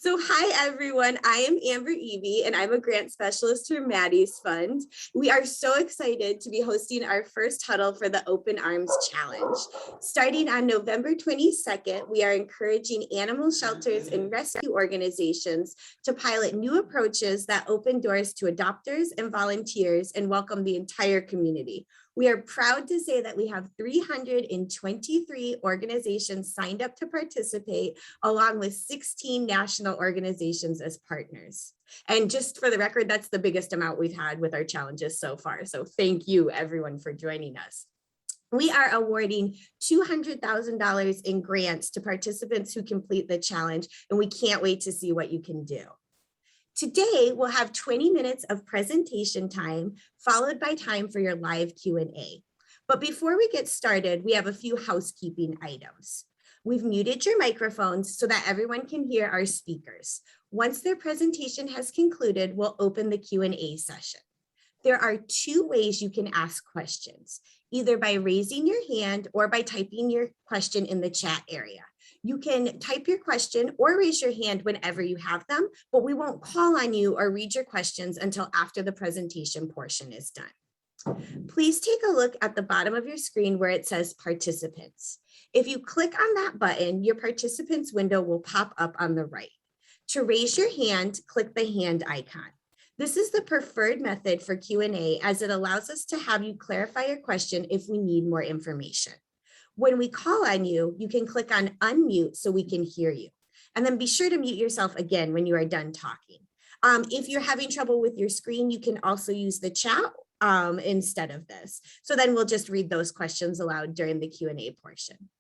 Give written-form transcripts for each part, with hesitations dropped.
So hi everyone, I am Amber Evie and I'm a grant specialist for Maddie's Fund. We are so excited to be hosting our first huddle for the Open Arms Challenge. Starting on November 22nd, we are encouraging animal shelters and rescue organizations to pilot new approaches that open doors to adopters and volunteers and welcome the entire community. We are proud to say that we have 323 organizations signed up to participate, along with 16 national organizations as partners. And just for the record, that's the biggest amount we've had with our challenges so far. So thank you everyone for joining us. We are awarding $200,000 in grants to participants who complete the challenge, and we can't wait to see what you can do. Today, we'll have 20 minutes of presentation time, followed by time for your live Q&A. But before we get started, we have a few housekeeping items. We've muted your microphones so that everyone can hear our speakers. Once their presentation has concluded, we'll open the Q&A session. There are two ways you can ask questions, either by raising your hand or by typing your question in the chat area. You can type your question or raise your hand whenever you have them, but we won't call on you or read your questions until after the presentation portion is done. Please take a look at the bottom of your screen where it says participants. If you click on that button, your participants window will pop up on the right. To raise your hand, click the hand icon. This is the preferred method for Q&A as it allows us to have you clarify your question if we need more information. When we call on you, you can click on unmute so we can hear you. And then be sure to mute yourself again when you are done talking. If you're having trouble with your screen, you can also use the chat instead of this. So then we'll just read those questions aloud during the Q&A portion.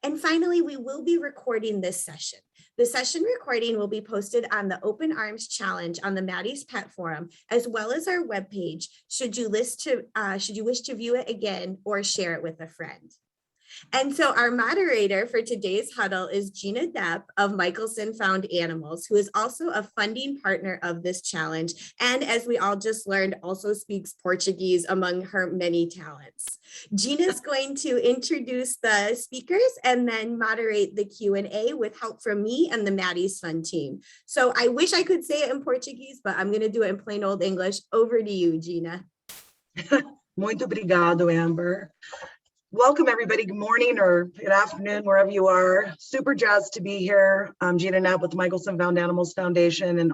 And finally, we will be recording this session. The session recording will be posted on the Open Arms Challenge on the Maddie's Pet Forum, as well as our webpage, should you wish to view it again or share it with a friend. And so our moderator for today's huddle is Gina Depp of Michelson Found Animals, who is also a funding partner of this challenge. And as we all just learned, also speaks Portuguese among her many talents. Gina is going to introduce the speakers and then moderate the Q&A with help from me and the Maddie's Fund team. So I wish I could say it in Portuguese, but I'm going to do it in plain old English. Over to you, Gina. Muito obrigado, Amber. Welcome everybody, good morning or good afternoon, wherever you are. Super jazzed to be here. I'm Gina Knapp with Michelson Found Animals Foundation, and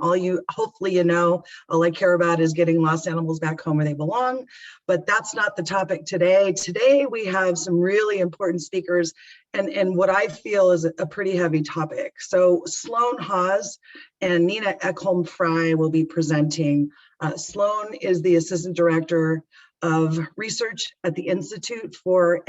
hopefully you know, all I care about is getting lost animals back home where they belong, but that's not the topic today. Today we have some really important speakers and what I feel is a pretty heavy topic. So Sloan Hawes and Nina Ekholm Fry will be presenting. Sloan is the Assistant Director of Research at the Institute for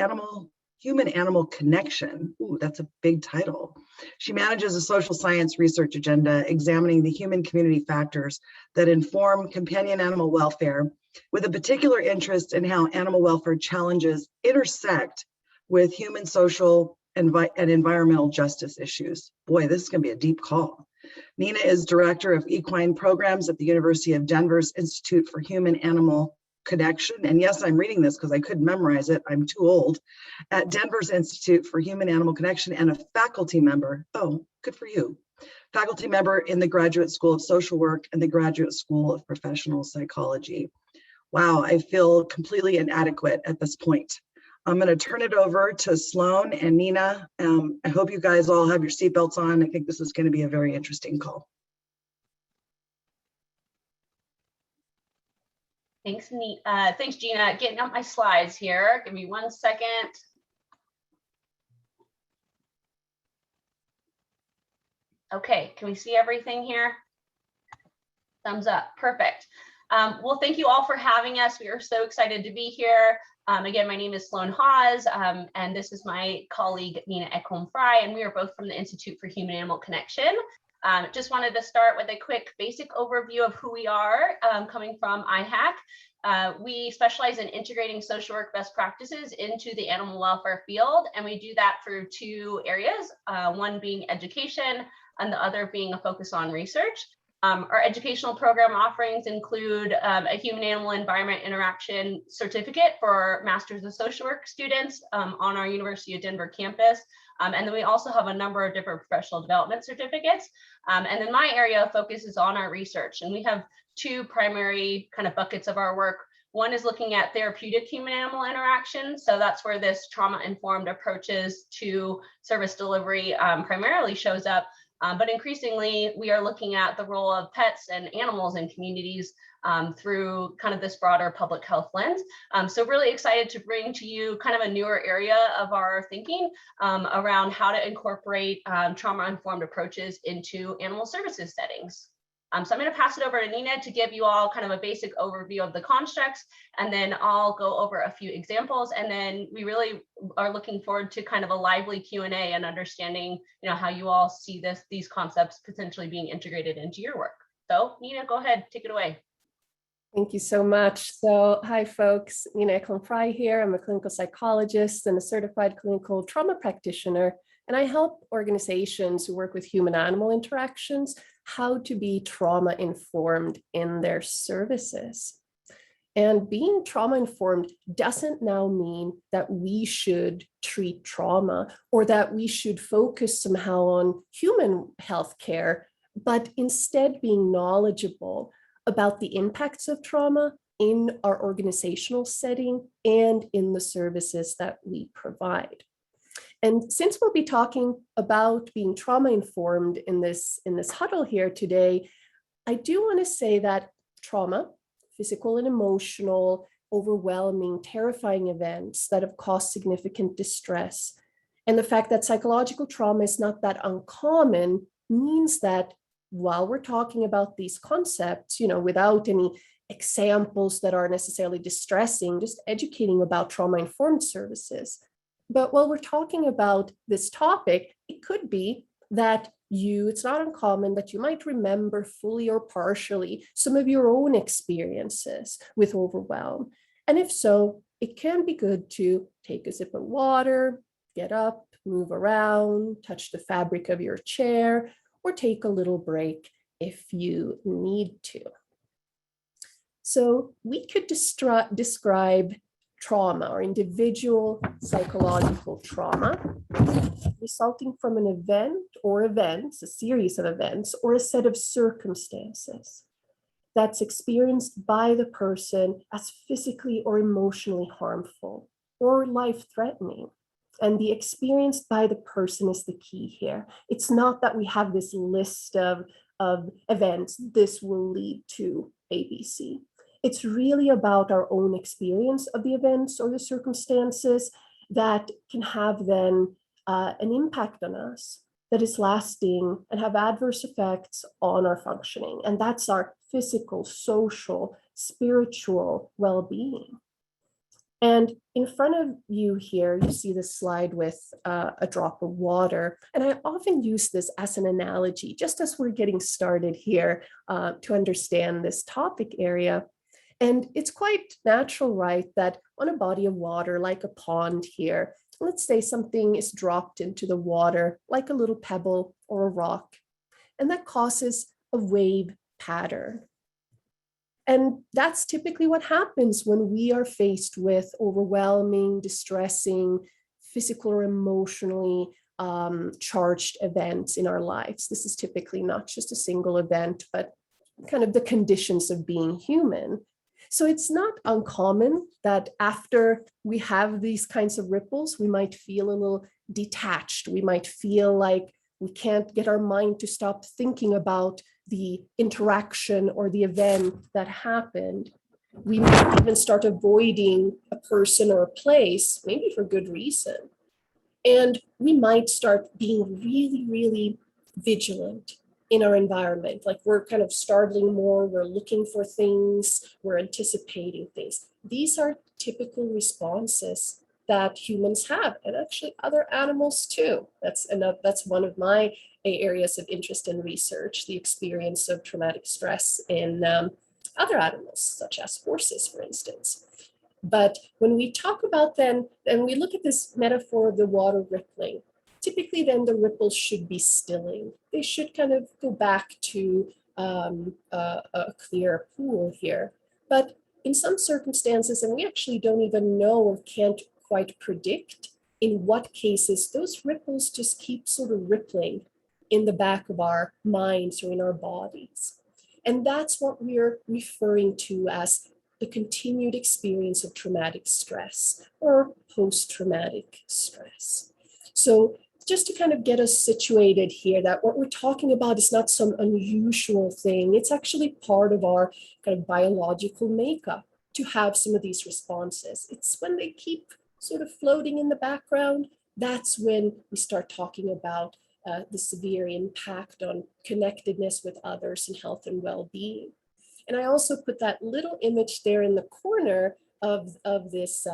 Human-Animal Connection. Ooh, that's a big title. She manages a social science research agenda examining the human community factors that inform companion animal welfare, with a particular interest in how animal welfare challenges intersect with human social and environmental justice issues. Boy, this is going to be a deep call. Nina is Director of Equine Programs at the University of Denver's Institute for Human-Animal Connection, and yes, I'm reading this because I couldn't memorize it, I'm too old, at Denver's Institute for Human-Animal Connection, and a faculty member, oh, good for you, faculty member in the Graduate School of Social Work and the Graduate School of Professional Psychology. Wow, I feel completely inadequate at this point. I'm going to turn it over to Sloan and Nina. I hope you guys all have your seatbelts on. I think this is going to be a very interesting call. Thanks, Gina. Getting up my slides here. Give me 1 second. Okay, can we see everything here? Thumbs up, perfect. Well, thank you all for having us. We are so excited to be here. Again, my name is Sloan Hawes, and this is my colleague, Nina Ekholm Fry, and we are both from the Institute for Human-Animal Connection. Just wanted to start with a quick basic overview of who we are, coming from IHAC. We specialize in integrating social work best practices into the animal welfare field, and we do that through two areas, one being education and the other being a focus on research. Our educational program offerings include a human-animal environment interaction certificate for Masters of Social Work students on our University of Denver campus. And then we also have a number of different professional development certificates. And then my area of focus is on our research. And we have two primary kind of buckets of our work. One is looking at therapeutic human-animal interaction. So that's where this trauma-informed approaches to service delivery primarily shows up. But increasingly, we are looking at the role of pets and animals in communities through kind of this broader public health lens. So really excited to bring to you kind of a newer area of our thinking around how to incorporate trauma-informed approaches into animal services settings. So I'm going to pass it over to Nina to give you all kind of a basic overview of the constructs, and then I'll go over a few examples, and then we really are looking forward to kind of a lively Q&A and understanding, how you all see these concepts potentially being integrated into your work. So Nina, go ahead, take it away. Thank you so much. So hi folks, Nina Ekholm here. I'm a clinical psychologist and a certified clinical trauma practitioner, and I help organizations who work with human-animal interactions how to be trauma-informed in their services. And being trauma-informed doesn't now mean that we should treat trauma or that we should focus somehow on human health care, but instead being knowledgeable about the impacts of trauma in our organizational setting and in the services that we provide. And since we'll be talking about being trauma-informed in this huddle here today, I do want to say that trauma, physical and emotional, overwhelming, terrifying events that have caused significant distress, and the fact that psychological trauma is not that uncommon means that while we're talking about these concepts, without any examples that are necessarily distressing, just educating about trauma-informed services. But while we're talking about this topic, it could be that it's not uncommon that you might remember fully or partially some of your own experiences with overwhelm. And if so, it can be good to take a sip of water, get up, move around, touch the fabric of your chair, or take a little break if you need to. So we could describe trauma or individual psychological trauma resulting from an event or events, a series of events, or a set of circumstances that's experienced by the person as physically or emotionally harmful or life-threatening. And the experience by the person is the key here. It's not that we have this list of events, this will lead to ABC. It's really about our own experience of the events or the circumstances that can have then an impact on us that is lasting and have adverse effects on our functioning. And that's our physical, social, spiritual well-being. And in front of you here, you see this slide with a drop of water. And I often use this as an analogy, just as we're getting started here to understand this topic area. And it's quite natural, right, that on a body of water, like a pond here, let's say something is dropped into the water, like a little pebble or a rock, and that causes a wave pattern. And that's typically what happens when we are faced with overwhelming, distressing, physical or emotionally charged events in our lives. This is typically not just a single event, but kind of the conditions of being human. So it's not uncommon that after we have these kinds of ripples, we might feel a little detached. We might feel like we can't get our mind to stop thinking about the interaction or the event that happened. We might even start avoiding a person or a place, maybe for good reason. And we might start being really, really vigilant in our environment. Like we're kind of startling more, we're looking for things, we're anticipating things. These are typical responses that humans have, and actually other animals too. That's one of my areas of interest in research, the experience of traumatic stress in other animals, such as horses, for instance. But when we talk about then, and we look at this metaphor of the water rippling, typically then the ripples should be stilling. They should kind of go back to a clear pool here. But in some circumstances, and we actually don't even know or can't quite predict in what cases, those ripples just keep sort of rippling in the back of our minds or in our bodies. And that's what we're referring to as the continued experience of traumatic stress or post-traumatic stress. So just to kind of get us situated here, that what we're talking about is not some unusual thing. It's actually part of our kind of biological makeup to have some of these responses. It's when they keep sort of floating in the background, that's when we start talking about the severe impact on connectedness with others and health and well-being. And I also put that little image there in the corner of this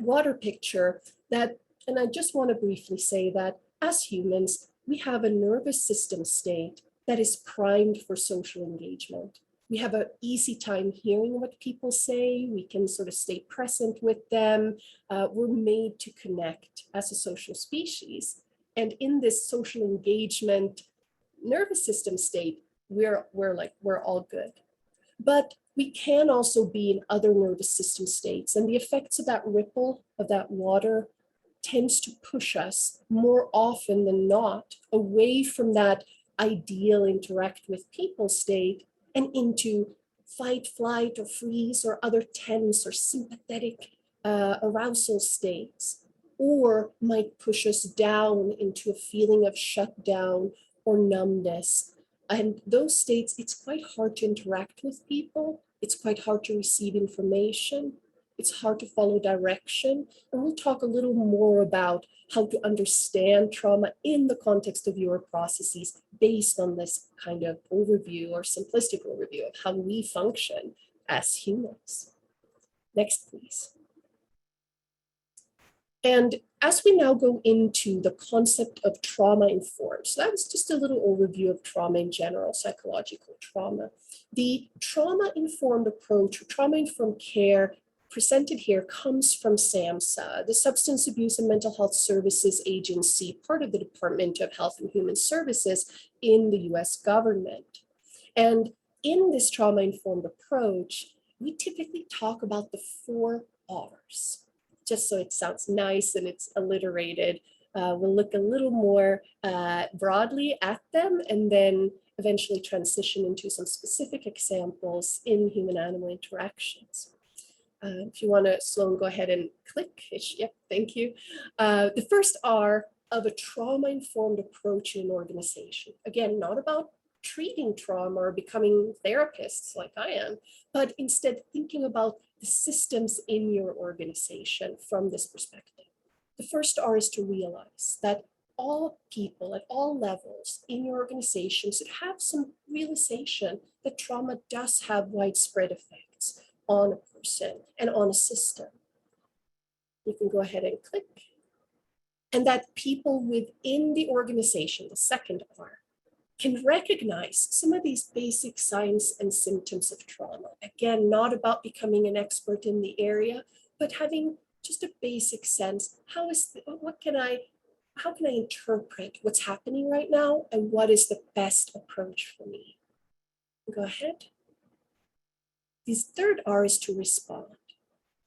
water picture that, and I just want to briefly say that as humans, we have a nervous system state that is primed for social engagement. We have an easy time hearing what people say. We can sort of stay present with them. We're made to connect as a social species. And in this social engagement nervous system state, we're all good. But we can also be in other nervous system states, and the effects of that ripple of that water tends to push us more often than not away from that ideal interact with people state and into fight, flight, or freeze, or other tense or sympathetic arousal states, or might push us down into a feeling of shutdown or numbness. And those states, it's quite hard to interact with people. It's quite hard to receive information. It's hard to follow direction. And we'll talk a little more about how to understand trauma in the context of your processes based on this kind of overview or simplistic overview of how we function as humans. Next, please. And as we now go into the concept of trauma-informed, so that was just a little overview of trauma in general, psychological trauma. The trauma-informed approach, or trauma-informed care presented here comes from SAMHSA, the Substance Abuse and Mental Health Services Agency, part of the Department of Health and Human Services in the US government. And in this trauma-informed approach, we typically talk about the 4 R's. Just so it sounds nice and it's alliterated. We'll look a little more broadly at them and then eventually transition into some specific examples in human-animal interactions. If you want to, Sloan, go ahead and click. Yep, thank you. The first R of a trauma-informed approach in an organization. Again, not about treating trauma or becoming therapists like I am, but instead thinking about the systems in your organization from this perspective. The first R is to realize that all people at all levels in your organization should have some realization that trauma does have widespread effects on a person and on a system. You can go ahead and click. And that people within the organization, the second R, can recognize some of these basic signs and symptoms of trauma. Again, not about becoming an expert in the area, but having just a basic sense, how can I interpret what's happening right now and what is the best approach for me? Go ahead. This third R is to respond.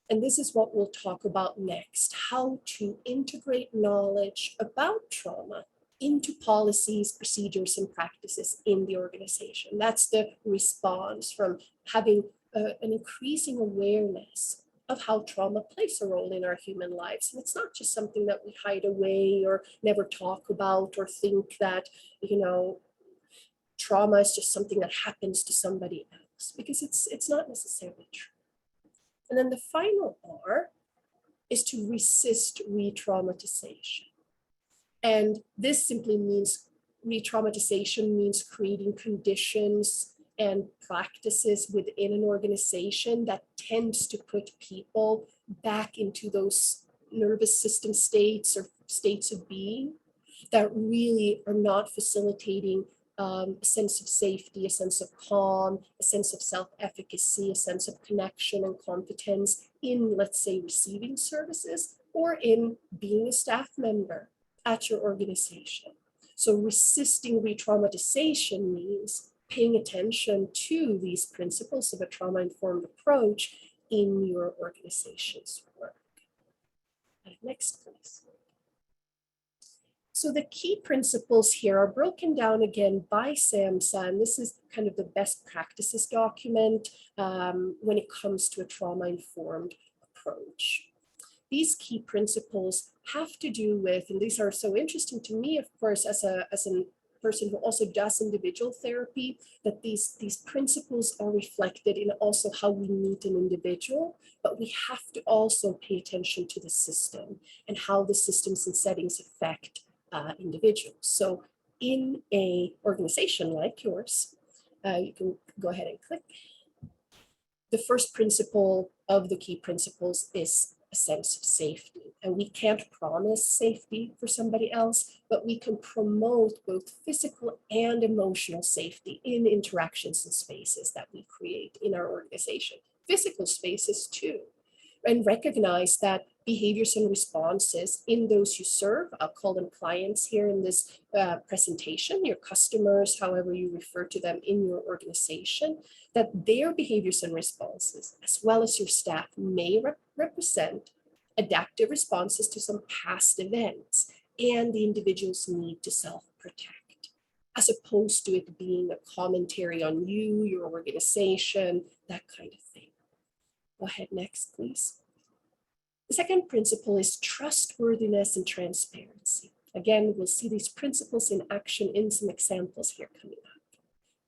And this is what we'll talk about next, how to integrate knowledge about trauma into policies, procedures, and practices in the organization. That's the response from having an increasing awareness of how trauma plays a role in our human lives. And it's not just something that we hide away or never talk about or think that, trauma is just something that happens to somebody else, because it's not necessarily true. And then the final R is to resist re-traumatization. And this simply means re-traumatization means creating conditions and practices within an organization that tends to put people back into those nervous system states or states of being that really are not facilitating a sense of safety, a sense of calm, a sense of self-efficacy, a sense of connection and competence in, let's say, receiving services or in being a staff member at your organization. So resisting re-traumatization means paying attention to these principles of a trauma-informed approach in your organization's work. Next, please. So the key principles here are broken down again by SAMHSA, and this is kind of the best practices document when it comes to a trauma-informed approach. These key principles have to do with, and these are so interesting to me, of course, as a person who also does individual therapy, that these principles are reflected in also how we meet an individual, but we have to also pay attention to the system and how the systems and settings affect individuals. So in a organization like yours, you can go ahead and click. The first principle of the key principles is a sense of safety. And we can't promise safety for somebody else, but we can promote both physical and emotional safety in interactions and spaces that we create in our organization. Physical spaces too. And recognize that behaviors and responses in those you serve, I'll call them clients here in this presentation, your customers, however you refer to them in your organization, that their behaviors and responses, as well as your staff, may represent adaptive responses to some past events and the individual's need to self-protect, as opposed to it being a commentary on you, your organization, that kind of thing. Go ahead next, please. The second principle is trustworthiness and transparency. Again, we'll see these principles in action in some examples here coming up.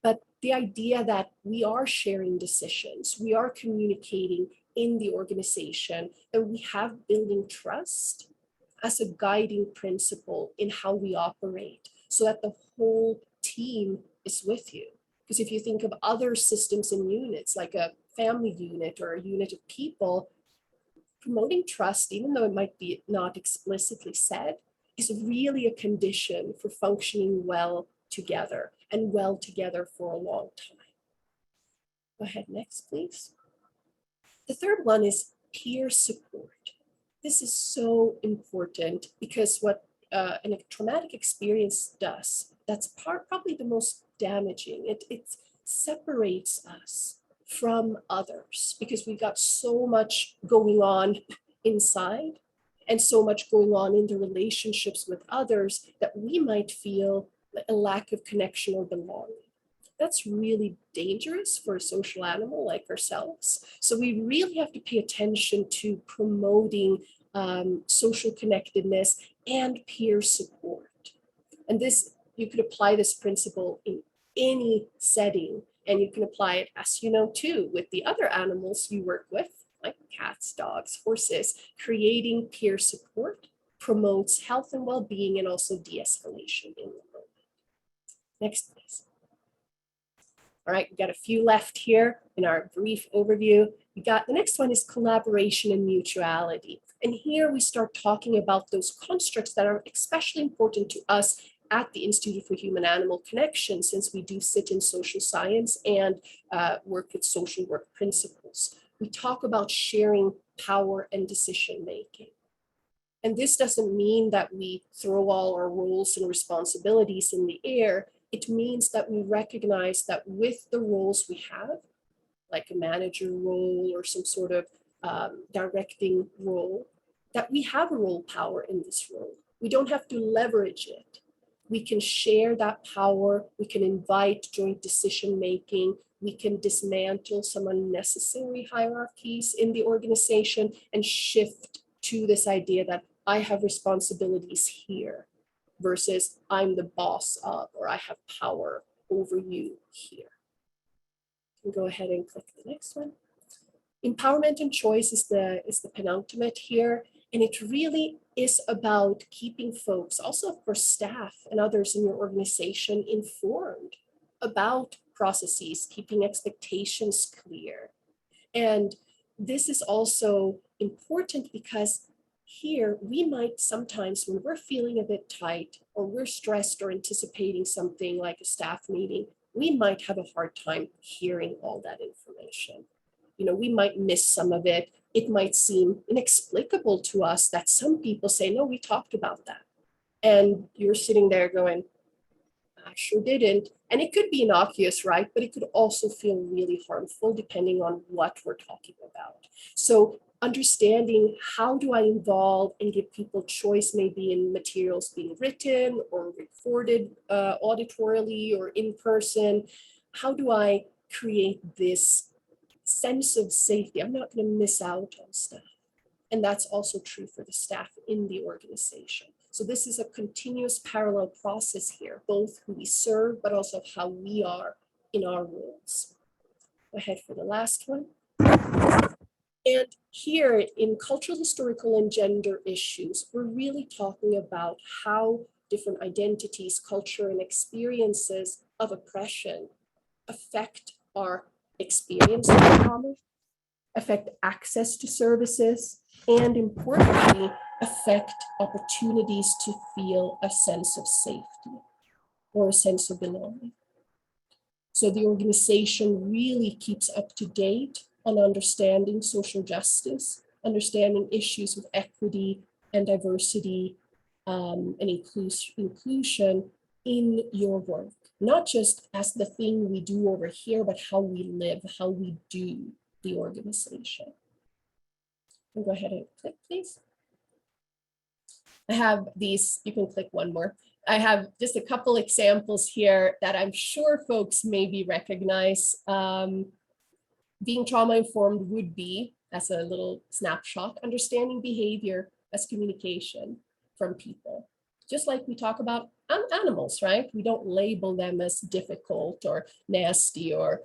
But the idea that we are sharing decisions, we are communicating in the organization, and we have building trust as a guiding principle in how we operate so that the whole team is with you. Because if you think of other systems and units, like a family unit or a unit of people, promoting trust, even though it might be not explicitly said, is really a condition for functioning well together and well together for a long time. Go ahead next, please. The third one is peer support. This is so important because what a traumatic experience does, that's probably the most damaging. It separates us from others because we've got so much going on inside and so much going on in the relationships with others that we might feel a lack of connection or belonging. That's really dangerous for a social animal like ourselves. So we really have to pay attention to promoting social connectedness and peer support. And this, you could apply this principle in any setting, and you can apply it, as you know, too, with the other animals you work with, like cats, dogs, horses. Creating peer support promotes health and well-being and also de-escalation in the moment. Next, please. All right, we've got a few left here in our brief overview. We got the next one is collaboration and mutuality. And here we start talking about those constructs that are especially important to us at the Institute for Human-Animal Connection, since we do sit in social science and work with social work principles. We talk about sharing power and decision-making. And this doesn't mean that we throw all our roles and responsibilities in the air. It means that we recognize that with the roles we have, like a manager role or some sort of directing role, that we have a role power in this role. We don't have to leverage it. We can share that power. We can invite joint decision-making. We can dismantle some unnecessary hierarchies in the organization and shift to this idea that I have responsibilities here versus I'm the boss of, or I have power over you here. You can go ahead and click the next one. Empowerment and choice is the penultimate here. And it really is about keeping folks, also of course staff and others in your organization, informed about processes, keeping expectations clear. And this is also important because here we might sometimes, when we're feeling a bit tight or we're stressed or anticipating something like a staff meeting, we might have a hard time hearing all that information. You know, we might miss some of it. It might seem inexplicable to us that some people say, no, we talked about that. And you're sitting there going, I sure didn't. And it could be innocuous, right? But it could also feel really harmful depending on what we're talking about. So understanding how do I involve and give people choice, maybe in materials being written or recorded auditorily or in person. How do I create this sense of safety? I'm not going to miss out on stuff. And that's also true for the staff in the organization. So this is a continuous parallel process here, both who we serve, but also how we are in our roles. Go ahead for the last one. And here in cultural, historical, and gender issues, we're really talking about how different identities, culture, and experiences of oppression affect our experience of trauma, affect access to services, and importantly, affect opportunities to feel a sense of safety or a sense of belonging. So the organization really keeps up to date on understanding social justice, understanding issues with equity and diversity and inclusion in your work, not just as the thing we do over here, but how we live, how we do the organization. And go ahead and click, please. I have these, you can click one more. I have just a couple examples here that I'm sure folks maybe recognize. Being trauma-informed would be, as a little snapshot, understanding behavior as communication from people. Just like we talk about animals, right? We don't label them as difficult or nasty or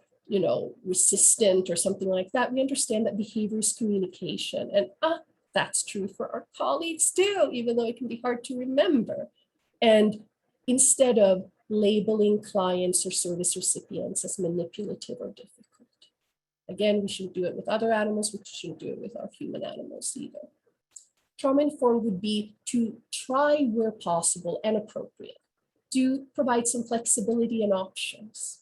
resistant or something like that. We understand that behavior is communication. And that's true for our colleagues too, even though it can be hard to remember. And instead of labeling clients or service recipients as manipulative or difficult. Again, we shouldn't do it with other animals, we shouldn't do it with our human animals either. Trauma-informed would be to try where possible and appropriate, to provide some flexibility and options.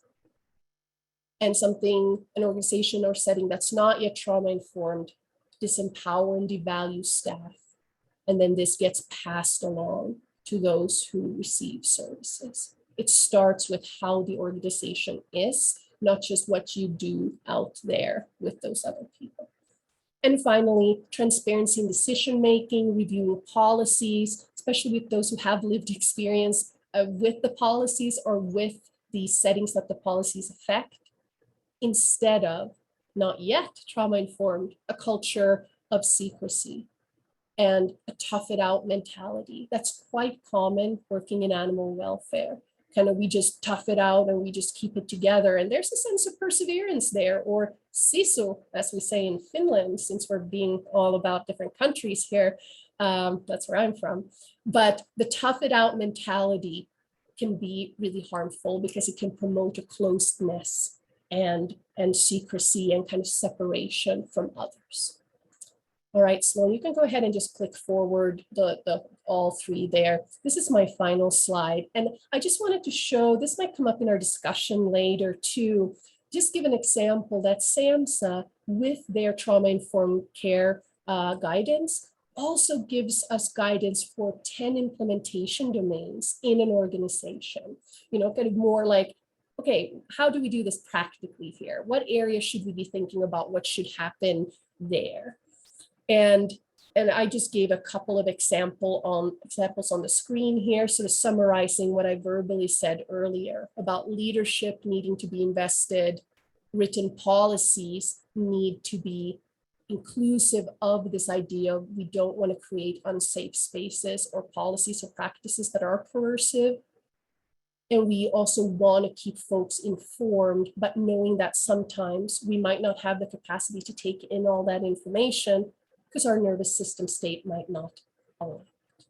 And something, an organization or setting that's not yet trauma-informed, disempower and devalue staff. And then this gets passed along to those who receive services. It starts with how the organization is, not just what you do out there with those other people. And finally, transparency in decision-making, reviewing policies, especially with those who have lived experience with the policies or with the settings that the policies affect, instead of, not yet trauma-informed, a culture of secrecy and a tough it out mentality. That's quite common working in animal welfare. Kind of we just tough it out and we just keep it together. And there's a sense of perseverance there, or sisu, as we say in Finland, since we're being all about different countries here. That's where I'm from. But the tough it out mentality can be really harmful because it can promote a closedness and secrecy and kind of separation from others. All right, Sloan, you can go ahead and just click forward the all three there. This is my final slide. And I just wanted to show, this might come up in our discussion later too, just give an example that SAMHSA with their trauma-informed care guidance also gives us guidance for 10 implementation domains in an organization. Kind of more like, okay, how do we do this practically here? What areas should we be thinking about? What should happen there? And I just gave a couple of examples on the screen here, sort of summarizing what I verbally said earlier about leadership needing to be invested, written policies need to be inclusive of this idea of we don't want to create unsafe spaces or policies or practices that are coercive. And we also want to keep folks informed, but knowing that sometimes we might not have the capacity to take in all that information because our nervous system state might not allow it.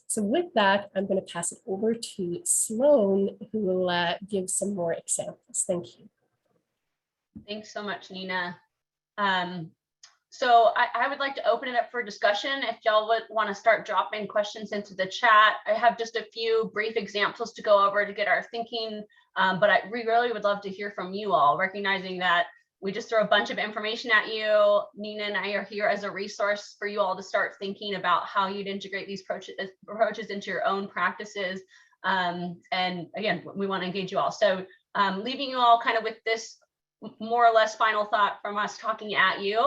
So with that, I'm going to pass it over to Sloan, who will give some more examples. Thank you. Thanks so much, Nina. So I would like to open it up for discussion. If y'all would want to start dropping questions into the chat, I have just a few brief examples to go over to get our thinking, but we really would love to hear from you all, recognizing that we just throw a bunch of information at you. Nina and I are here as a resource for you all to start thinking about how you'd integrate these approaches into your own practices. And again, we want to engage you all. So leaving you all kind of with this more or less final thought from us talking at you.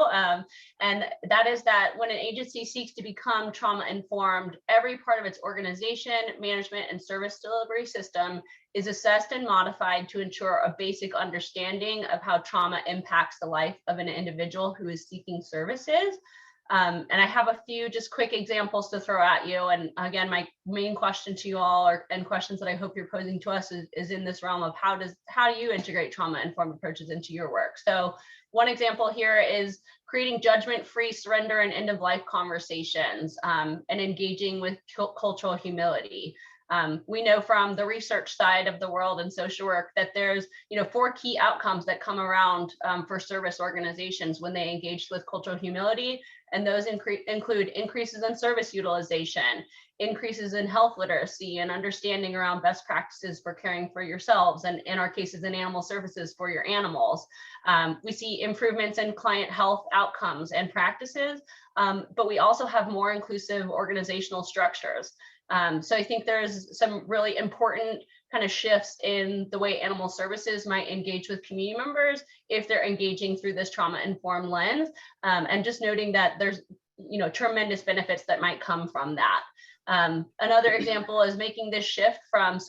And that is that when an agency seeks to become trauma informed, every part of its organization, management, and service delivery system is assessed and modified to ensure a basic understanding of how trauma impacts the life of an individual who is seeking services. And I have a few just quick examples to throw at you. And again, my main question to you all, and questions that I hope you're posing to us, is in this realm of how do you integrate trauma-informed approaches into your work? So one example here is creating judgment-free surrender and end-of-life conversations, and engaging with cultural humility. We know from the research side of the world and social work that there's 4 key outcomes that come around for service organizations when they engage with cultural humility. And those include increases in service utilization, increases in health literacy and understanding around best practices for caring for yourselves, and in our cases in animal services for your animals. We see improvements in client health outcomes and practices, but we also have more inclusive organizational structures. So I think there's some really important kind of shifts in the way animal services might engage with community members if they're engaging through this trauma-informed lens, and just noting that there's tremendous benefits that might come from that. Another example is making this shift from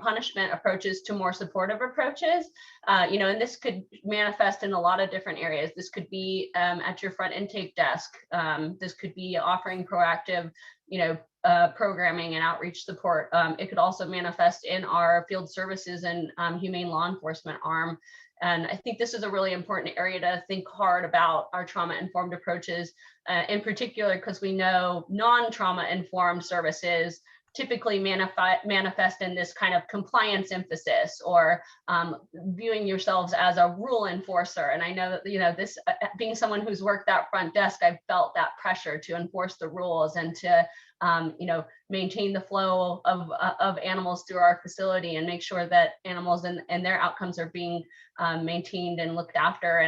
punishment approaches to more supportive approaches. And this could manifest in a lot of different areas. This could be at your front intake desk. This could be offering proactive, programming and outreach support. It could also manifest in our field services and humane law enforcement arm. And I think this is a really important area to think hard about our trauma-informed approaches, in particular, because we know non-trauma-informed services typically manifest in this kind of compliance emphasis, or viewing yourselves as a rule enforcer. And I know that, this being someone who's worked that front desk, I've felt that pressure to enforce the rules and to maintain the flow of animals through our facility and make sure that animals and their outcomes are being maintained and looked after.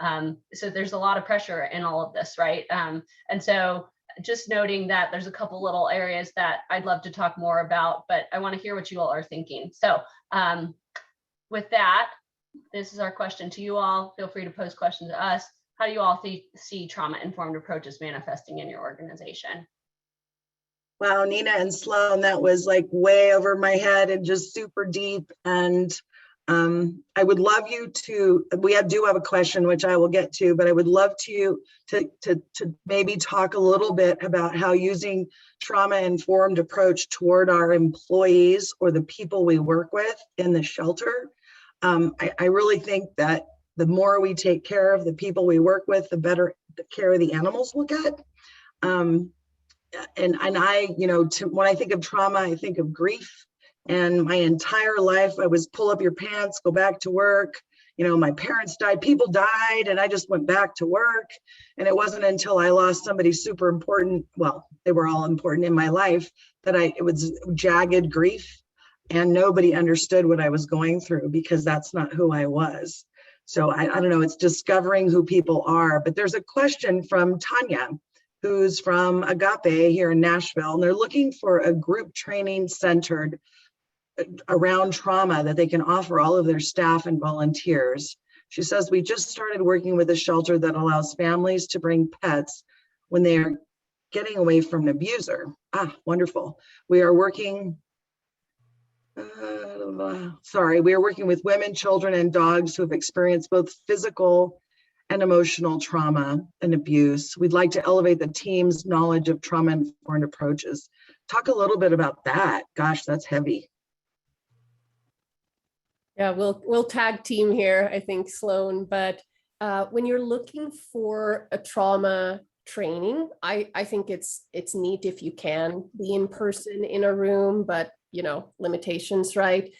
And so there's a lot of pressure in all of this, right? And so just noting that there's a couple little areas that I'd love to talk more about, but I want to hear what you all are thinking. So with that, this is our question to you all. Feel free to pose questions to us. How do you all see trauma-informed approaches manifesting in your organization? Wow, Nina and Sloan, that was like way over my head and just super deep. And I would love you to, do have a question, which I will get to, but I would love to maybe talk a little bit about how using trauma-informed approach toward our employees or the people we work with in the shelter. I really think that the more we take care of the people we work with, the better care the animals will get. And I, when I think of trauma, I think of grief. And my entire life, I was pull up your pants, go back to work. My parents died, people died, and I just went back to work. And it wasn't until I lost somebody super important, well, they were all important in my life, that it was jagged grief. And nobody understood what I was going through because that's not who I was. So I don't know, it's discovering who people are. But there's a question from Tanya, who's from Agape here in Nashville, and they're looking for a group training centered around trauma that they can offer all of their staff and volunteers. She says, we just started working with a shelter that allows families to bring pets when they are getting away from an abuser. Ah, wonderful. We are working, we are working with women, children, and dogs who have experienced both physical and emotional trauma and abuse. We'd like to elevate the team's knowledge of trauma-informed approaches. Talk a little bit about that. Gosh, that's heavy. Yeah, we'll tag team here, I think, Sloan. But when you're looking for a trauma training, I think it's neat if you can be in person in a room, but limitations, right?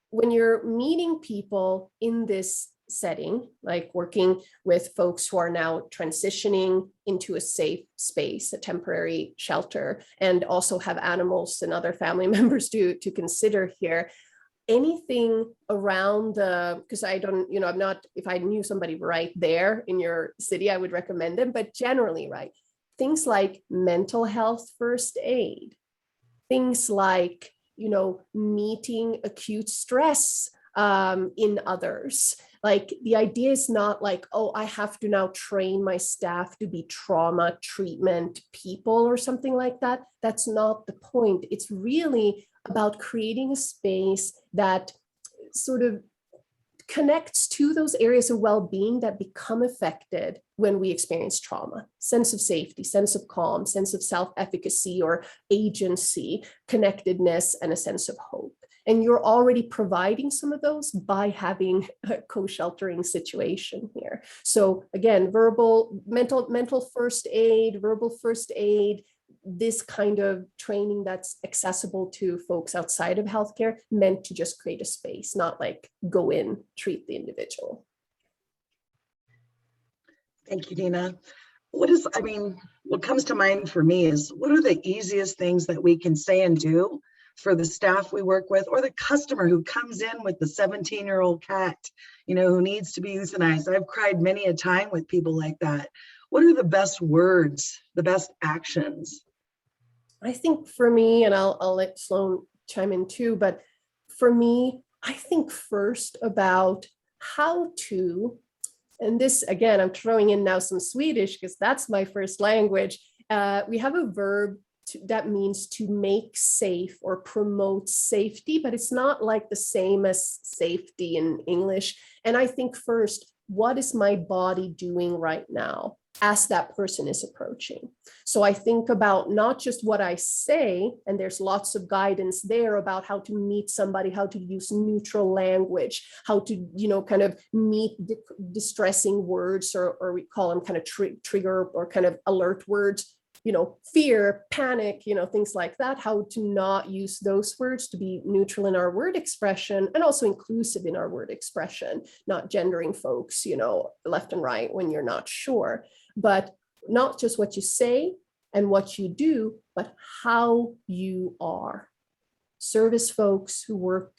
When you're meeting people in this setting, like working with folks who are now transitioning into a safe space, a temporary shelter, and also have animals and other family members to consider here. Anything around because I don't, I'm not, if I knew somebody right there in your city, I would recommend them, but generally, things like mental health first aid, things like meeting acute stress in others. Like the idea is not like, oh, I have to now train my staff to be trauma treatment people or something like that. That's not the point. It's really about creating a space that sort of connects to those areas of well-being that become affected when we experience trauma. Sense of safety, sense of calm, sense of self-efficacy or agency, connectedness, and a sense of hope. And you're already providing some of those by having a co-sheltering situation here. So again, mental first aid, verbal first aid, this kind of training that's accessible to folks outside of healthcare, meant to just create a space, not like go in, treat the individual. Thank you, Dina. What comes to mind for me is, what are the easiest things that we can say and do for the staff we work with, or the customer who comes in with the 17-year-old cat, who needs to be euthanized? I've cried many a time with people like that. What are the best words, the best actions? I think for me, and I'll let Sloan chime in too, but for me, I think first about how to, and this again, I'm throwing in now some Swedish because that's my first language. We have a verb that means to make safe or promote safety, but it's not like the same as safety in English. And I think first, what is my body doing right now as that person is approaching? So I think about not just what I say, and there's lots of guidance there about how to meet somebody, how to use neutral language, how to, kind of meet distressing words, or we call them kind of trigger or kind of alert words, fear, panic, things like that, how to not use those words, to be neutral in our word expression and also inclusive in our word expression, not gendering folks, left and right when you're not sure, but not just what you say and what you do, but how you are. Service folks who work,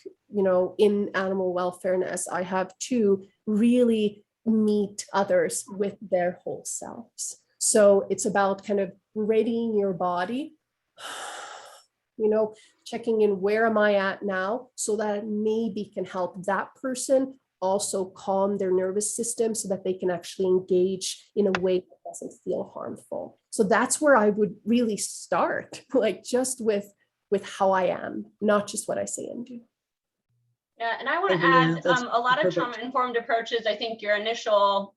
in animal welfare, and as I have too, really meet others with their whole selves. So it's about kind of readying your body, checking in, where am I at now, so that maybe can help that person also calm their nervous system so that they can actually engage in a way that doesn't feel harmful. So that's where I would really start, like just with how I am, not just what I say and do. Yeah, and I want to add a lot of trauma-informed approaches. I think your initial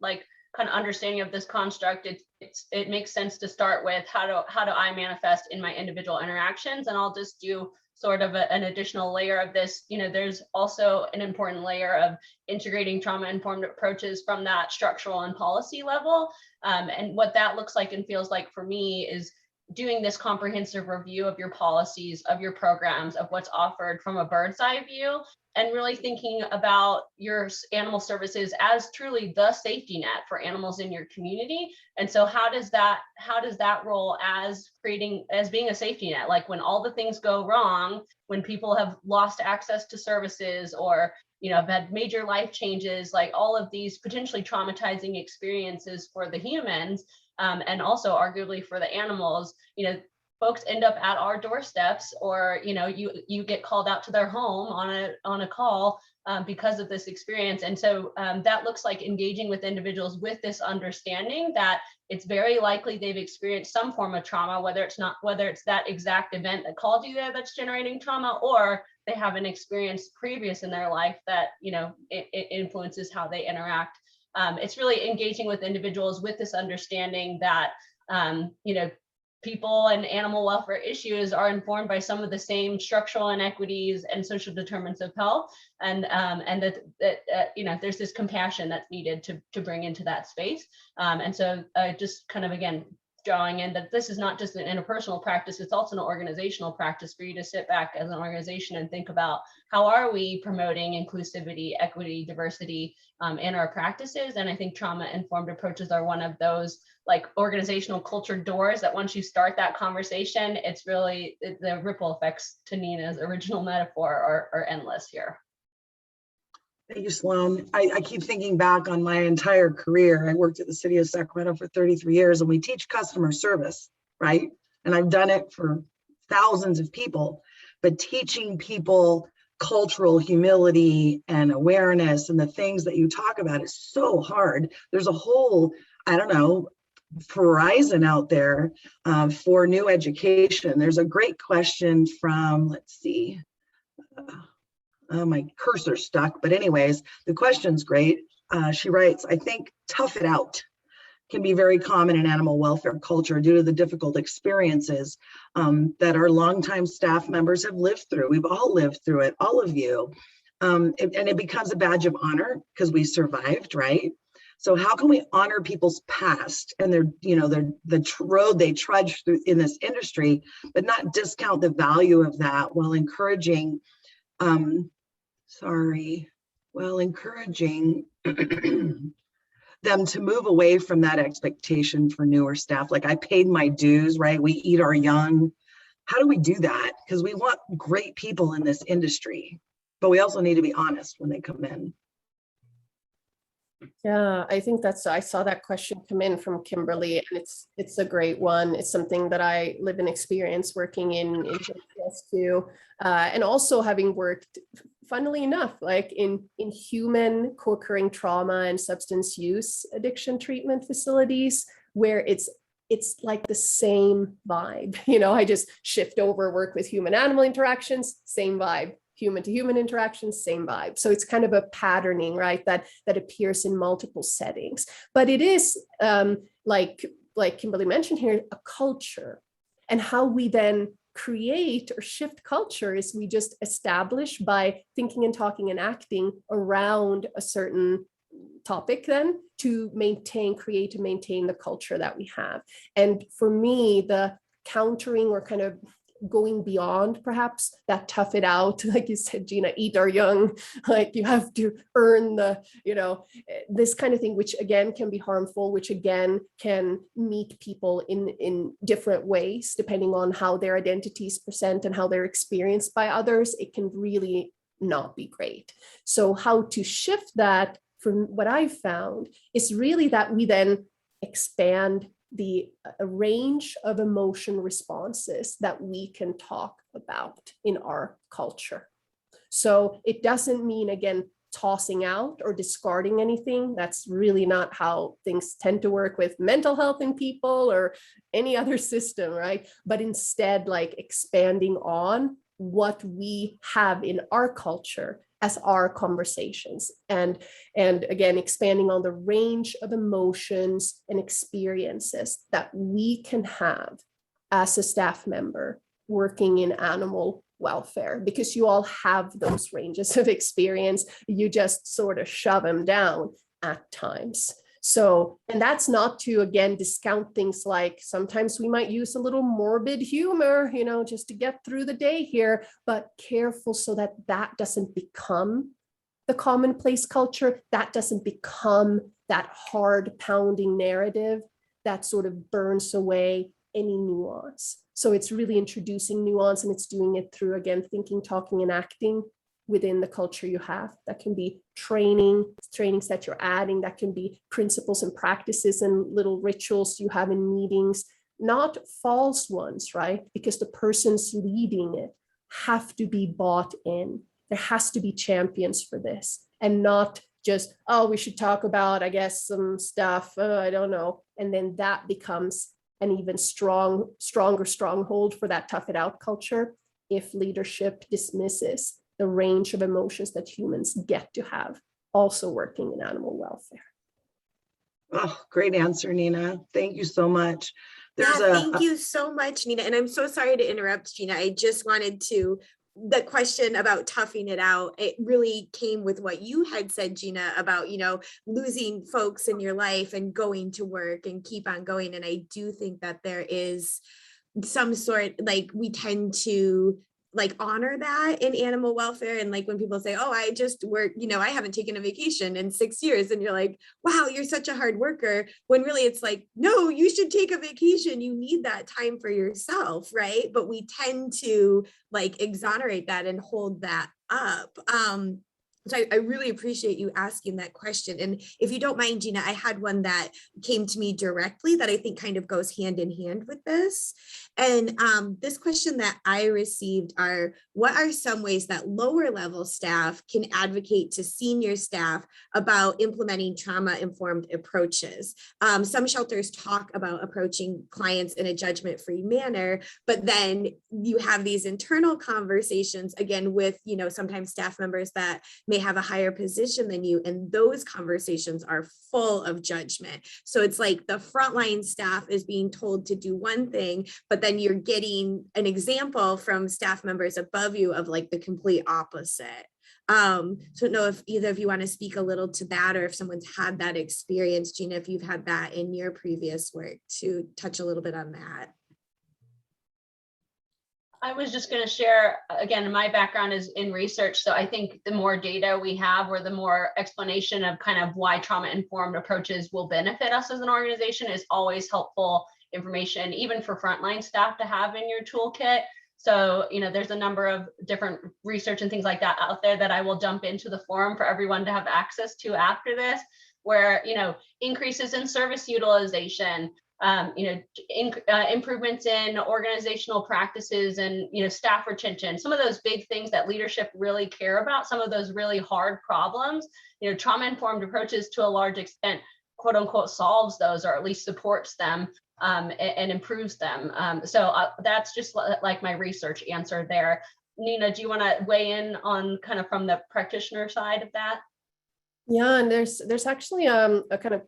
kind of understanding of this construct, it makes sense to start with how do I manifest in my individual interactions, and I'll just do sort of an additional layer of this. There's also an important layer of integrating trauma-informed approaches from that structural and policy level, and what that looks like and feels like for me is doing this comprehensive review of your policies, of your programs, of what's offered from a bird's eye view, and really thinking about your animal services as truly the safety net for animals in your community. And so how does that role as being a safety net? Like when all the things go wrong, when people have lost access to services or have had major life changes, like all of these potentially traumatizing experiences for the humans, and also arguably for the animals, folks end up at our doorsteps, or you get called out to their home on a call because of this experience. And so that looks like engaging with individuals with this understanding that it's very likely they've experienced some form of trauma, whether it's that exact event that called you there that's generating trauma, or they have an experience previous in their life that it influences how they interact. It's really engaging with individuals with this understanding that people and animal welfare issues are informed by some of the same structural inequities and social determinants of health, and that there's this compassion that's needed to bring into that space. And so just kind of again drawing in that this is not just an interpersonal practice, it's also an organizational practice for you to sit back as an organization and think about how are we promoting inclusivity, equity, diversity in our practices. And I think trauma-informed approaches are one of those organizational culture doors that once you start that conversation, it's really the ripple effects, to Nina's original metaphor, are endless here. Thank you, Sloan. I keep thinking back on my entire career. I worked at the city of Sacramento for 33 years, and we teach customer service, right? And I've done it for thousands of people. but teaching people cultural humility and awareness and the things that you talk about is so hard. There's a whole, I don't know, horizon out there for new education. There's a great question from, let's see, my cursor's stuck, but anyways, the question's great. She writes, I think tough it out can be very common in animal welfare culture due to the difficult experiences that our longtime staff members have lived through. We've all lived through it, all of you. And it becomes a badge of honor because we survived, right? So how can we honor people's past and the road they trudged through in this industry, but not discount the value of that while encouraging, encouraging them to move away from that expectation for newer staff. Like, I paid my dues, right? We eat our young. How do we do that? Because we want great people in this industry, but we also need to be honest when they come in. Yeah, I think I saw that question come in from Kimberly, and it's a great one. It's something that I live and experience working in business too. And also having worked, funnily enough, like in human co-occurring trauma and substance use addiction treatment facilities, where it's like the same vibe. I just shift over, work with human animal interactions, same vibe. Human to human interactions, same vibe. So it's kind of a patterning, right? That appears in multiple settings. But it is like Kimberly mentioned here, a culture. And how we then create or shift culture is we just establish by thinking and talking and acting around a certain topic then to create and maintain the culture that we have. And for me, the countering or kind of going beyond perhaps that tough it out, like you said, Gina, eat our young, like you have to earn this kind of thing, which again can be harmful, which again can meet people in different ways, depending on how their identities present and how they're experienced by others. It can really not be great. So how to shift that, from what I've found, is really that we then expand the range of emotion responses that we can talk about in our culture. So it doesn't mean, again, tossing out or discarding anything. That's really not how things tend to work with mental health in people or any other system, right? But instead, like expanding on what we have in our culture as our conversations, and again, expanding on the range of emotions and experiences that we can have as a staff member working in animal welfare, because you all have those ranges of experience. You just sort of shove them down at times. So, and that's not to, again, discount things like sometimes we might use a little morbid humor, just to get through the day here, but careful so that doesn't become the commonplace culture. That doesn't become that hard pounding narrative that sort of burns away any nuance. So it's really introducing nuance, and it's doing it through, again, thinking, talking, and acting within the culture you have. That can be trainings that you're adding, that can be principles and practices and little rituals you have in meetings, not false ones, right? Because the persons leading it have to be bought in. There has to be champions for this, and not just, we should talk about, I guess, some stuff, I don't know. And then that becomes an even stronger stronghold for that tough it out culture if leadership dismisses the range of emotions that humans get to have also working in animal welfare. Oh, great answer, Nina. Thank you so much. Thank you so much, Nina. And I'm so sorry to interrupt, Gina. I just wanted to, the question about toughing it out, it really came with what you had said, Gina, about, losing folks in your life and going to work and keep on going. And I do think that there is some sort, like, we tend to honor that in animal welfare. And like when people say, I just work, I haven't taken a vacation in 6 years. And you're like, wow, you're such a hard worker. When really it's like, no, you should take a vacation. You need that time for yourself, right? But we tend to exonerate that and hold that up. So I really appreciate you asking that question. And if you don't mind, Gina, I had one that came to me directly that I think kind of goes hand in hand with this. And this question that I received are, what are some ways that lower level staff can advocate to senior staff about implementing trauma-informed approaches? Some shelters talk about approaching clients in a judgment-free manner, but then you have these internal conversations, again, with, you know, sometimes staff members that may have a higher position than you, and those conversations are full of judgment. So it's like the frontline staff is being told to do one thing, but then you're getting an example from staff members above you of like the complete opposite. So I don't know if either of you want to speak a little to that, or if someone's had that experience. Gina, if you've had that in your previous work, to touch a little bit on that. I was just going to share, again, my background is in research. So I think the more data we have, or the more explanation of kind of why trauma-informed approaches will benefit us as an organization, is always helpful information, even for frontline staff to have in your toolkit. So, you know, there's a number of different research and things like that out there that I will dump into the forum for everyone to have access to after this, where, you know, increases in service utilization, improvements in organizational practices and, you know, staff retention, some of those big things that leadership really care about, some of those really hard problems, you know, trauma-informed approaches to a large extent, quote unquote, solves those, or at least supports them and improves them. So that's just like my research answer there. Nina, do you want to weigh in on kind of from the practitioner side of that? Yeah, and there's actually a kind of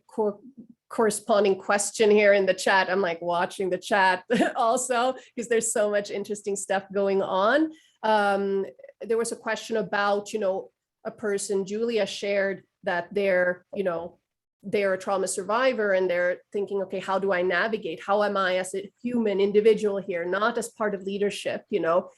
corresponding question here in the chat. I'm like watching the chat also, because there's so much interesting stuff going on. There was a question about, you know, a person, Julia shared that they're a trauma survivor, and they're thinking, okay, how do I navigate? How am I as a human individual here, not as part of leadership, you know,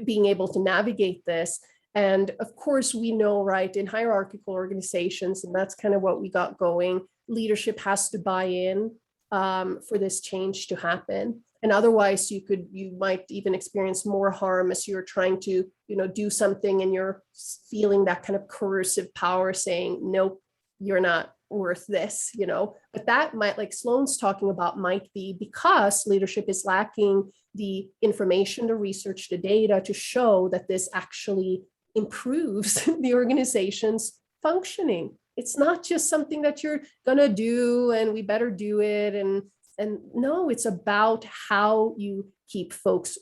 being able to navigate this? And of course, we know, right, in hierarchical organizations, and that's kind of what we got going, leadership has to buy in for this change to happen. And otherwise you might even experience more harm as you're trying to, you know, do something and you're feeling that kind of coercive power saying, nope, you're not worth this, you know. But that might, like Sloan's talking about, might be because leadership is lacking the information, the research, the data to show that this actually improves the organization's functioning. It's not just something that you're gonna do and we better do it. And no, it's about how you keep folks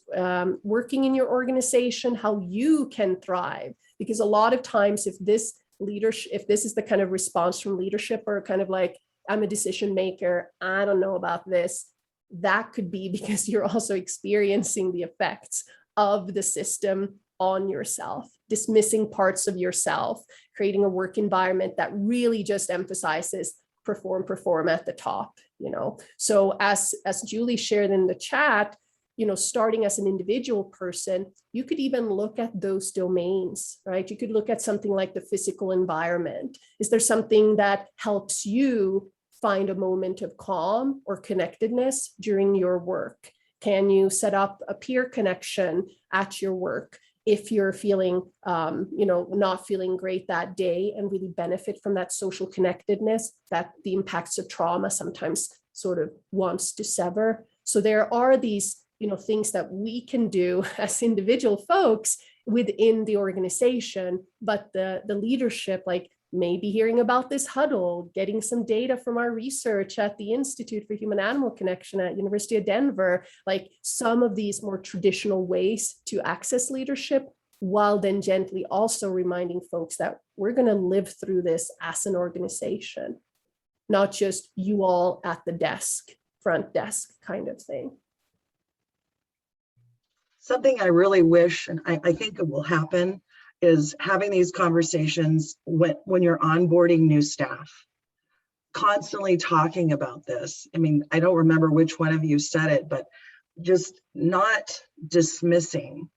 working in your organization, how you can thrive. Because a lot of times if this is the kind of response from leadership, or kind of like, I'm a decision maker, I don't know about this, that could be because you're also experiencing the effects of the system on yourself, dismissing parts of yourself, creating a work environment that really just emphasizes perform at the top, you know. So as Julie shared in the chat, you know, starting as an individual person, you could even look at those domains, right? You could look at something like the physical environment. Is there something that helps you find a moment of calm or connectedness during your work? Can you set up a peer connection at your work if you're feeling, not feeling great that day, and really benefit from that social connectedness that the impacts of trauma sometimes sort of wants to sever? So there are these, you know, things that we can do as individual folks within the organization, but the leadership, like maybe hearing about this Huddle, getting some data from our research at the Institute for Human Animal Connection at University of Denver, like some of these more traditional ways to access leadership, while then gently also reminding folks that we're going to live through this as an organization, not just you all at the desk, front desk kind of thing. Something I really wish, and I think it will happen, is having these conversations when you're onboarding new staff, constantly talking about this. I mean, I don't remember which one of you said it, but just not dismissing.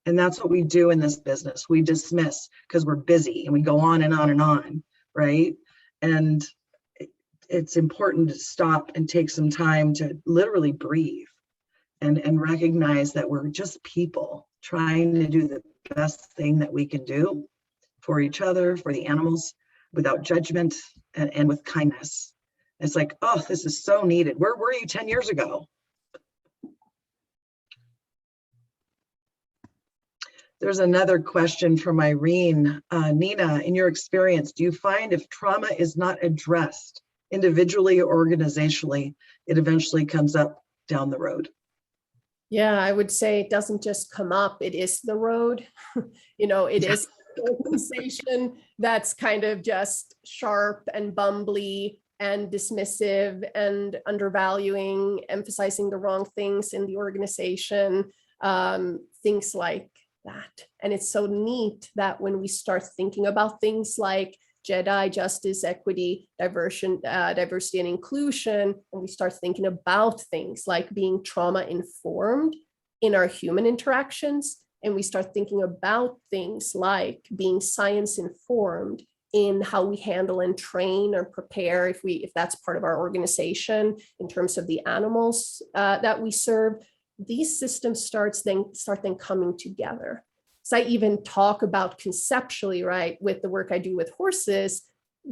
And that's what we do in this business. We dismiss because we're busy and we go on and on and on, right? And it's important to stop and take some time to literally breathe and recognize that we're just people trying to do the best thing that we can do for each other, for the animals, without judgment and with kindness. It's like, oh, this is so needed. Where were you 10 years ago? There's another question from Irene. Nina, in your experience, do you find if trauma is not addressed individually or organizationally, it eventually comes up down the road? Yeah, I would say it doesn't just come up, it is the road. It is an organization that's kind of just sharp and bumbly and dismissive and undervaluing, emphasizing the wrong things in the organization, things like that. And it's so neat that when we start thinking about things like JEDI, justice, equity, diversity and inclusion, and we start thinking about things like being trauma informed in our human interactions, and we start thinking about things like being science informed in how we handle and train or prepare if that's part of our organization in terms of the animals that we serve, these systems start then coming together. So I even talk about conceptually, right, with the work I do with horses,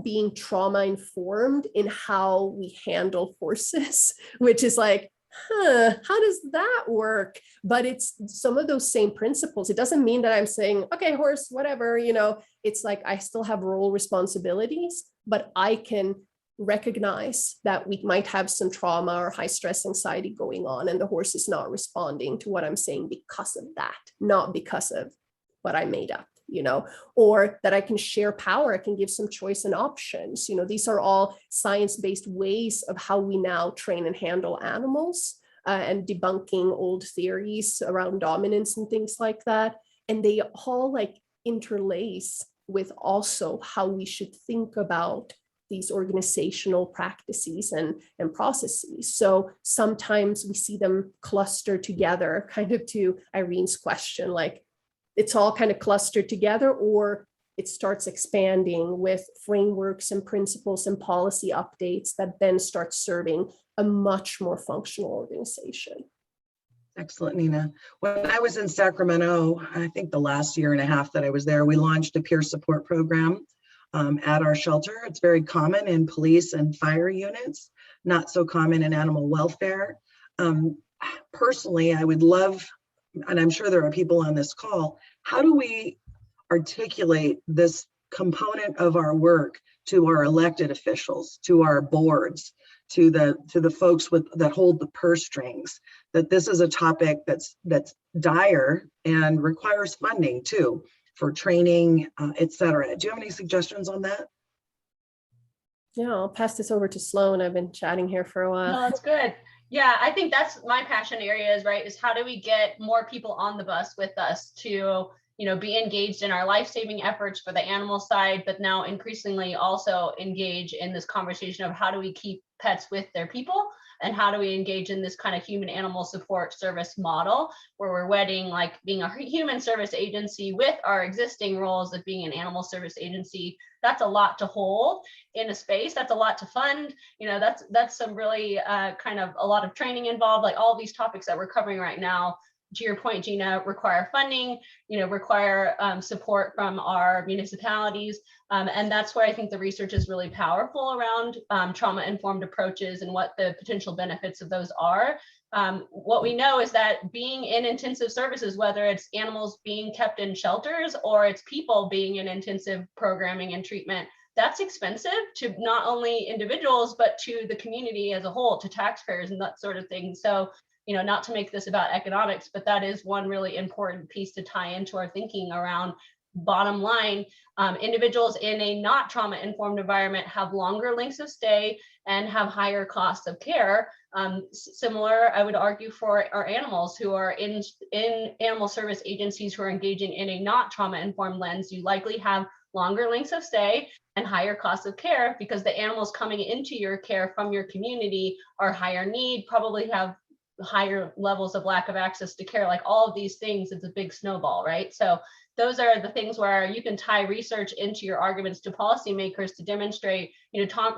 being trauma informed in how we handle horses, which is like, how does that work? But it's some of those same principles. It doesn't mean that I'm saying, okay, horse, whatever, it's like I still have role responsibilities, but I can recognize that we might have some trauma or high stress anxiety going on, and the horse is not responding to what I'm saying because of that, not because of what I made up, or that I can share power, I can give some choice and options. These are all science-based ways of how we now train and handle animals, and debunking old theories around dominance and things like that. And they all like interlace with also how we should think about these organizational practices and processes. So sometimes we see them cluster together, kind of to Irene's question, like it's all kind of clustered together, or it starts expanding with frameworks and principles and policy updates that then start serving a much more functional organization. Excellent, Nina. When I was in Sacramento, I think the last year and a half that I was there, we launched a peer support program at our shelter. It's very common in police and fire units, not so common in animal welfare. Personally, I would love, and I'm sure there are people on this call, how do we articulate this component of our work to our elected officials, to our boards, to the folks that hold the purse strings, that this is a topic that's dire and requires funding too, for training, et cetera. Do you have any suggestions on that? Yeah, I'll pass this over to Sloan. I've been chatting here for a while. No, that's good. Yeah, I think that's my passion areas, right? Is how do we get more people on the bus with us to, be engaged in our life-saving efforts for the animal side, but now increasingly also engage in this conversation of how do we keep pets with their people, and how do we engage in this kind of human animal support service model where we're wedding like being a human service agency with our existing roles of being an animal service agency. That's a lot to hold in a space. That's a lot to fund. That's some really kind of a lot of training involved, like all these topics that we're covering right now. To your point, Gina, require funding, require support from our municipalities. And that's where I think the research is really powerful around trauma-informed approaches and what the potential benefits of those are. What we know is that being in intensive services, whether it's animals being kept in shelters or it's people being in intensive programming and treatment, that's expensive to not only individuals, but to the community as a whole, to taxpayers and that sort of thing. So, not to make this about economics, but that is one really important piece to tie into our thinking around bottom line. Individuals in a not trauma-informed environment have longer lengths of stay and have higher costs of care. Similar, I would argue, for our animals who are in animal service agencies who are engaging in a not trauma-informed lens. You likely have longer lengths of stay and higher costs of care because the animals coming into your care from your community are higher need, probably have higher levels of lack of access to care. Like all of these things, it's a big snowball, right? So those are the things where you can tie research into your arguments to policymakers to demonstrate,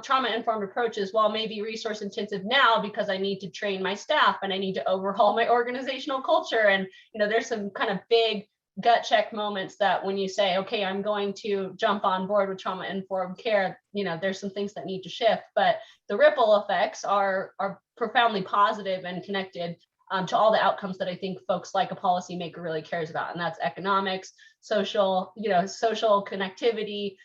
trauma-informed approaches, while maybe resource intensive now because I need to train my staff and I need to overhaul my organizational culture. And, there's some kind of big gut check moments that when you say, okay, I'm going to jump on board with trauma-informed care, there's some things that need to shift, but the ripple effects are profoundly positive and connected to all the outcomes that I think folks like a policymaker really cares about. And that's economics, social connectivity,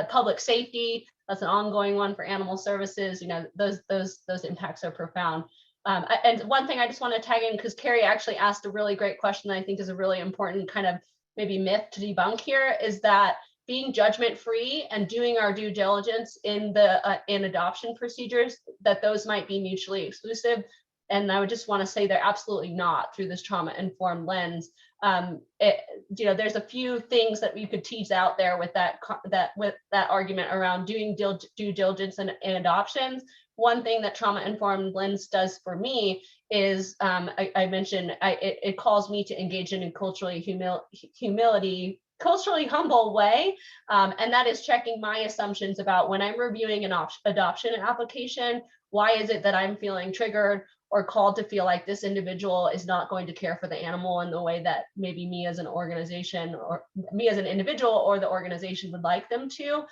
public safety. That's an ongoing one for animal services. Those impacts are profound. And one thing I just want to tag in, because Carrie actually asked a really great question that I think is a really important kind of maybe myth to debunk here, is that being judgment-free and doing our due diligence in adoption procedures, that those might be mutually exclusive. And I would just want to say they're absolutely not through this trauma-informed lens. There's a few things that you could tease out there with that argument around doing due diligence and adoptions. One thing that trauma-informed lens does for me is, I mentioned, it calls me to engage in a culturally humble way, and that is checking my assumptions about when I'm reviewing an adoption application. Why is it that I'm feeling triggered or called to feel like this individual is not going to care for the animal in the way that maybe me as an organization or me as an individual or the organization would like them to?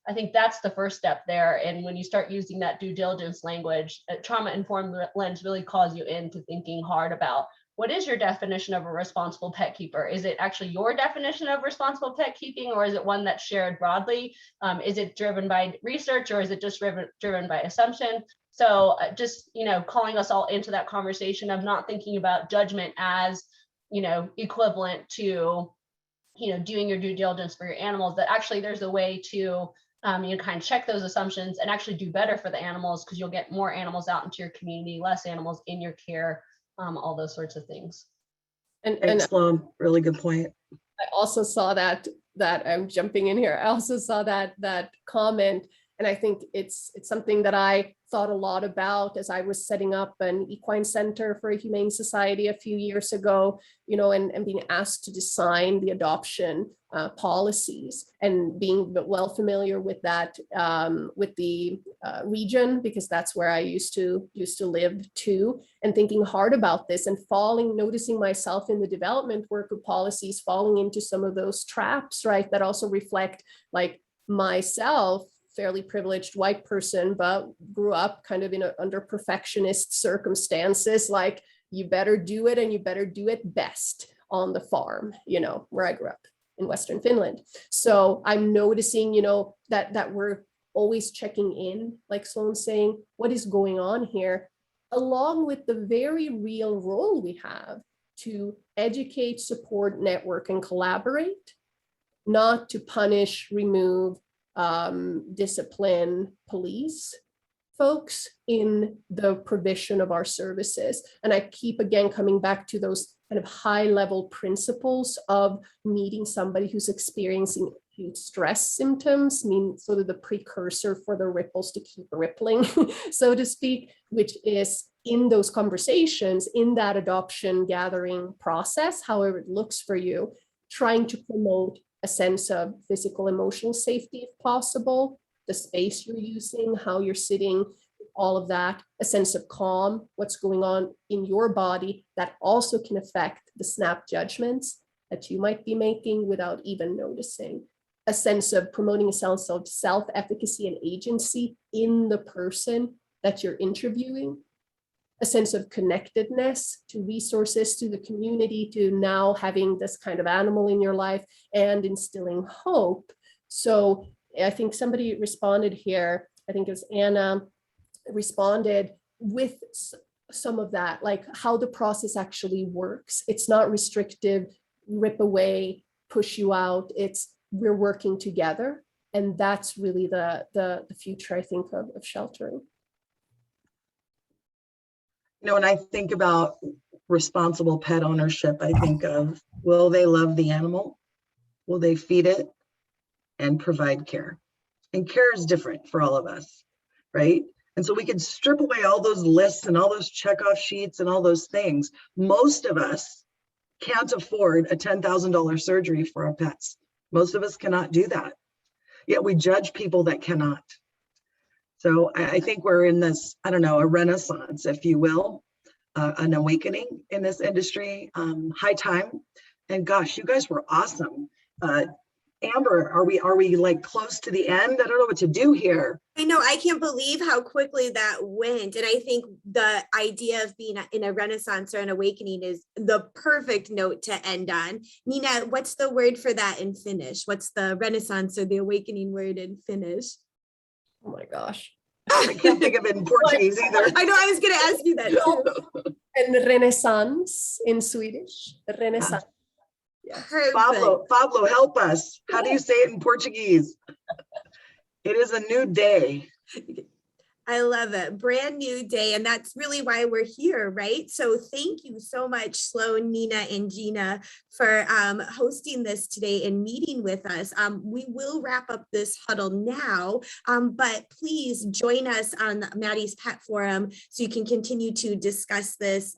I think that's the first step there. And when you start using that due diligence language, trauma-informed lens really calls you into thinking hard about, what is your definition of a responsible pet keeper? Is it actually your definition of responsible pet keeping, or is it one that's shared broadly? Is it driven by research, or is it just driven by assumption? So just, calling us all into that conversation of not thinking about judgment as, equivalent to, doing your due diligence for your animals, that actually there's a way to kind of check those assumptions and actually do better for the animals, because you'll get more animals out into your community, less animals in your care, all those sorts of things. Thanks, Sloan. Really good point. I also saw that I'm jumping in here. I also saw that comment, and I think it's something that I thought a lot about as I was setting up an equine center for a humane society a few years ago, and being asked to design the adoption policies, and being well familiar with that, with the region, because that's where I used to live too, and thinking hard about this and noticing myself in the development work of policies, falling into some of those traps, right? That also reflect like myself, fairly privileged white person, but grew up kind of under perfectionist circumstances, like you better do it and you better do it best on the farm, where I grew up in Western Finland. So I'm noticing, that we're always checking in, like Sloan's saying, what is going on here, along with the very real role we have to educate, support, network, and collaborate, not to punish, remove, discipline, police folks in the provision of our services. And I keep again coming back to those kind of high level principles of meeting somebody who's experiencing acute stress symptoms, sort of the precursor for the ripples to keep rippling, so to speak, which is in those conversations, in that adoption gathering process, however it looks for you, trying to promote a sense of physical, emotional safety if possible, the space you're using, how you're sitting, all of that, a sense of calm, what's going on in your body that also can affect the snap judgments that you might be making without even noticing, a sense of promoting a sense of self-efficacy and agency in the person that you're interviewing, a sense of connectedness to resources, to the community, to now having this kind of animal in your life, and instilling hope. So I think somebody responded here, I think it was Anna, responded with some of that, like how the process actually works. It's not restrictive, rip away, push you out. It's we're working together. And that's really the future, I think, of sheltering. When I think about responsible pet ownership, I think of, will they love the animal? Will they feed it and provide care? And care is different for all of us, right? And so we could strip away all those lists and all those checkoff sheets and all those things. Most of us can't afford a $10,000 surgery for our pets. Most of us cannot do that. Yet we judge people that cannot. So I think we're in this, I don't know, a renaissance, if you will, an awakening in this industry. High time. And gosh, you guys were awesome. Amber, are we like close to the end? I don't know what to do here. I know, I can't believe how quickly that went. And I think the idea of being in a renaissance or an awakening is the perfect note to end on. Nina, what's the word for that in Finnish? What's the renaissance or the awakening word in Finnish? Oh my gosh. I can't think of it in Portuguese either. I know, I was going to ask you that too. And Renaissance in Swedish. Renaissance. Yes. Perfect. Pablo, help us. How do you say it in Portuguese? It is a new day. I love it. Brand new day. And that's really why we're here, right? So thank you so much, Sloan, Nina, and Gina, for hosting this today and meeting with us. We will wrap up this huddle now, but please join us on Maddie's Pet Forum so you can continue to discuss this.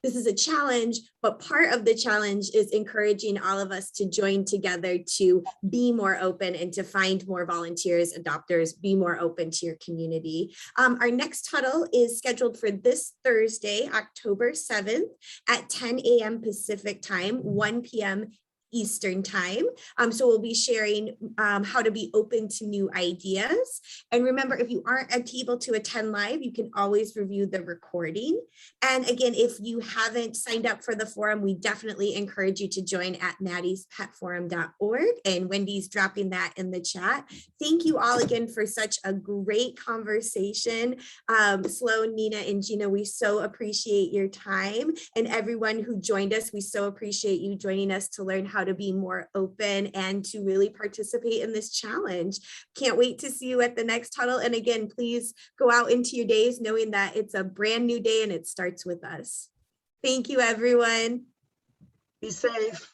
This is a challenge, but part of the challenge is encouraging all of us to join together to be more open and to find more volunteers, adopters, be more open to your community. Our next huddle is scheduled for this Thursday, October 7th at 10 a.m. Pacific time, 1 p.m. Eastern time. So we'll be sharing how to be open to new ideas. And remember, if you aren't able to attend live, you can always review the recording. And again, if you haven't signed up for the forum, we definitely encourage you to join at maddiespetforum.org, and Wendy's dropping that in the chat. Thank you all again for such a great conversation. Sloan, Nina, and Gina, we so appreciate your time, and everyone who joined us, we so appreciate you joining us to learn how to be more open and to really participate in this challenge. Can't wait to see you at the next huddle. And again, please go out into your days knowing that it's a brand new day and it starts with us. Thank you, everyone. Be safe.